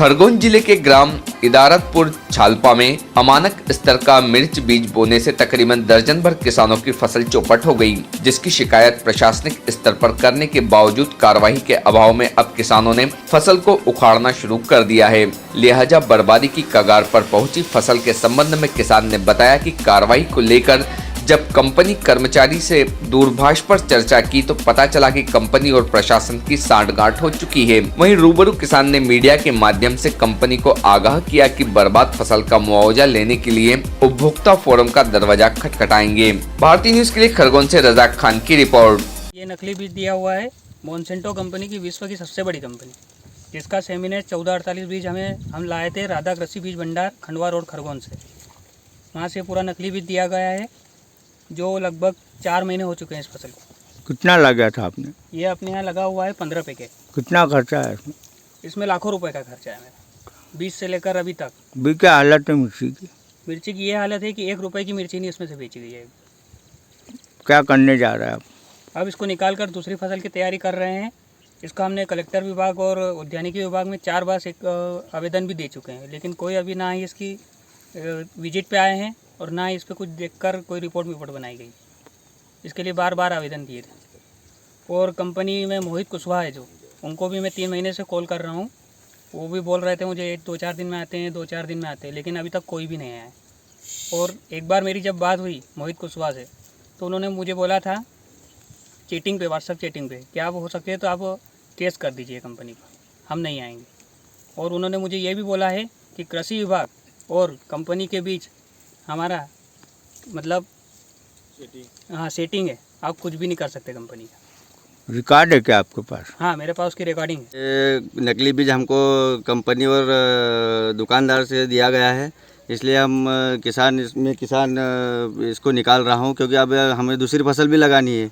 खरगोन जिले के ग्राम इदारतपुर छालपा में अमानक स्तर का मिर्च बीज बोने से तकरीबन दर्जन भर किसानों की फसल चौपट हो गई, जिसकी शिकायत प्रशासनिक स्तर पर करने के बावजूद कार्रवाई के अभाव में अब किसानों ने फसल को उखाड़ना शुरू कर दिया है। लिहाजा बर्बादी की कगार पर पहुंची फसल के संबंध में किसान ने बताया कि कार्रवाई को लेकर जब कंपनी कर्मचारी से दूरभाष पर चर्चा की तो पता चला कि कंपनी और प्रशासन की सांठगांठ हो चुकी है। वहीं रूबरू किसान ने मीडिया के माध्यम से कंपनी को आगाह किया कि बर्बाद फसल का मुआवजा लेने के लिए उपभोक्ता फोरम का दरवाजा खटखटाएंगे। भारतीय न्यूज के लिए खरगोन से रजाक खान की रिपोर्ट। ये नकली बीज दिया हुआ है मोनसेंटो कंपनी की, विश्व की सबसे बड़ी कंपनी, जिसका सेमिनेट 1448 बीज हम लाए थे राधा कृषि बीज भंडार खंडवा रोड खरगोन से। वहाँ से पूरा नकली बीज दिया गया है, जो लगभग 4 महीने हो चुके हैं इस फसल को। कितना लगा था आपने? ये अपने यहाँ लगा हुआ है 15 पैकेट। कितना खर्चा है इसमें? इसमें लाखों रुपए का खर्चा है मेरा, बीज से लेकर अभी तक। भी क्या हालत है मिर्ची की? मिर्ची की ये हालत है कि 1 रुपए की मिर्ची नहीं इसमें से बेची गई है। क्या करने जा रहे हैं आप? अब इसको निकाल कर दूसरी फसल की तैयारी कर रहे हैं। इसका हमने कलेक्टर विभाग और उद्यानिकी विभाग में 4 बार आवेदन भी दे चुके हैं, लेकिन कोई अभी ना ही इसकी विजिट पे आए हैं और ना ही इस पर कुछ देखकर कोई रिपोर्ट बनाई गई। इसके लिए बार बार आवेदन दिए थे। और कंपनी में मोहित कुशवाहा है जो, उनको भी मैं 3 महीने से कॉल कर रहा हूँ। वो भी बोल रहे थे मुझे 2-4 दिन में आते हैं, 2-4 दिन में आते हैं, लेकिन अभी तक कोई भी नहीं आया है। और एक बार मेरी जब बात हुई मोहित कुशवाहा से, तो उन्होंने मुझे बोला था चैटिंग पे, व्हाट्सएप चैटिंग पे, क्या आप हो सके है तो आप केस कर दीजिए कंपनी पर, हम नहीं आएंगे। और उन्होंने मुझे ये भी बोला है कि कृषि विभाग और कंपनी के बीच हमारा मतलब सेटिंग है, आप कुछ भी नहीं कर सकते कंपनी का। रिकॉर्ड है क्या आपके पास? हाँ, मेरे पास उसकी रिकॉर्डिंग है। ये नकली बीज हमको कंपनी और दुकानदार से दिया गया है, इसलिए हम किसान इसको निकाल रहा हूँ, क्योंकि अब हमें दूसरी फसल भी लगानी है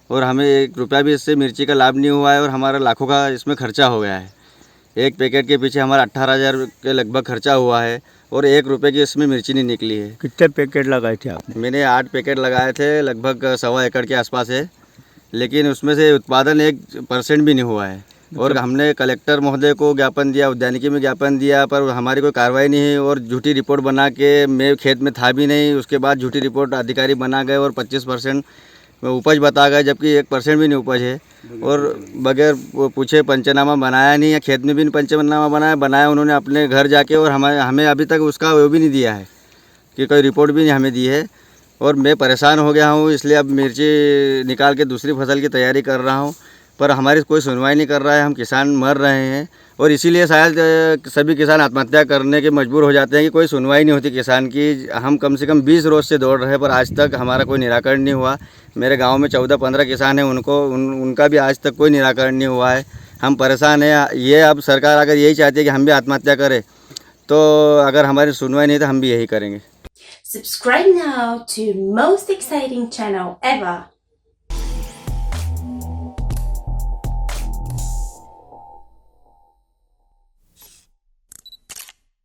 और हमें 1 रुपया भी इससे मिर्ची का लाभ नहीं हुआ है और हमारा लाखों का इसमें खर्चा हो गया है। एक पैकेट के पीछे हमारा 18,000 के लगभग खर्चा हुआ है और 1 रुपये की इसमें मिर्ची नहीं निकली है। कितने पैकेट लगाए थे आपने? मैंने 8 पैकेट लगाए थे, लगभग 1.25 एकड़ के आसपास है, लेकिन उसमें से उत्पादन 1% भी नहीं हुआ है। और हमने कलेक्टर महोदय को ज्ञापन दिया, उद्यानिकी में ज्ञापन दिया, पर हमारी कोई कार्रवाई नहीं है। और झूठी रिपोर्ट बना के, मैं खेत में था भी नहीं, उसके बाद झूठी रिपोर्ट अधिकारी बना गए और 25% उपज बता गए, जबकि 1% भी नहीं उपज है। और बगैर पूछे पंचनामा बनाया नहीं है, खेत में भी नहीं पंचनामा बनाया उन्होंने अपने घर जाके, और हमें अभी तक उसका वो भी नहीं दिया है कि कोई रिपोर्ट भी नहीं हमें दी है। और मैं परेशान हो गया हूँ, इसलिए अब मिर्ची निकाल के दूसरी फसल की तैयारी कर रहा हूँ, पर हमारी कोई सुनवाई नहीं कर रहा है। हम किसान मर रहे हैं और इसीलिए शायद सभी किसान आत्महत्या करने के मजबूर हो जाते हैं कि कोई सुनवाई नहीं होती किसान की। हम कम से कम 20 रोज से दौड़ रहे हैं, पर आज तक हमारा कोई निराकरण नहीं हुआ। मेरे गांव में 14-15 किसान हैं, उनका भी आज तक कोई निराकरण नहीं हुआ है। हम परेशान हैं। ये अब सरकार अगर यही चाहती है कि हम भी आत्महत्या करें, तो अगर हमारी सुनवाई नहीं तो हम भी यही करेंगे। Subscribe now to most exciting channel ever.